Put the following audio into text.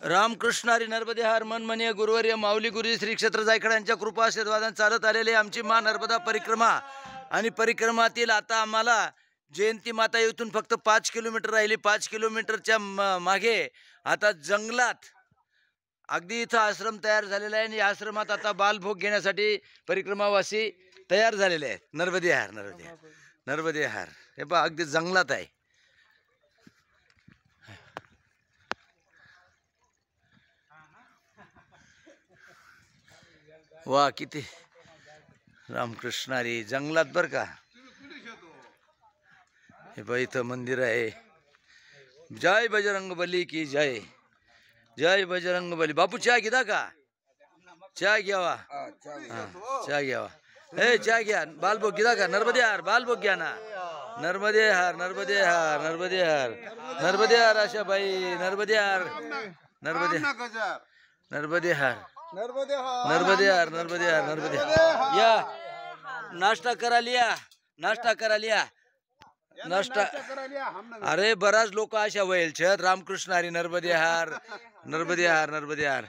रामकृष्ण हरी नर्मदे हर मनमनीय गुरुवर्य माऊली गुरुजी श्री क्षेत्र जायखेड यांच्या कृपा आशीर्वादाने चालत आलेली आमची माँ नर्मदा परिक्रमा आणि परिक्रमातील आता आम्हाला जयंती माता येथून फक्त 5 किलोमीटर राहिली। 5 किलोमीटरच्या मागे आता जंगलात अगदी इथं आश्रम तयार झालेला आहे आणि या आश्रमात आता बालभोग घेण्यासाठी परिक्रमावासी तयार झालेले आहेत। नर्मदे हर नर्मदे हर नर्मदे हर हे पहा अगदी जंगलात आहे। वा किती रामकृष्ण हरी जंगलात बर का। हे बघ इथं मंदिर आहे। जय बजरंग बली की जय, जय बजरंग बली। बापू चहा घेता का? चहा घ्यावा, चहा घ्यावा। हे चहा घ्या, बालभोग घेता का? नर्मदे हर बालभोग घ्या ना। नर्मदे हर नर्मदे हर नर्मदे हर नर्मदे हर आशा बाई नर्मदे हर नर्मदे नर्मदे हर नर्मदे हर नर्मदे हर नर्मदे या नाश्ता करा लिया, नाश्ता करा लिया, नाश्ता। अरे बराच लोक अशा वयलचे रामकृष्ण हरी नर्मदे हर नर्मदे हर नर्मदे हर।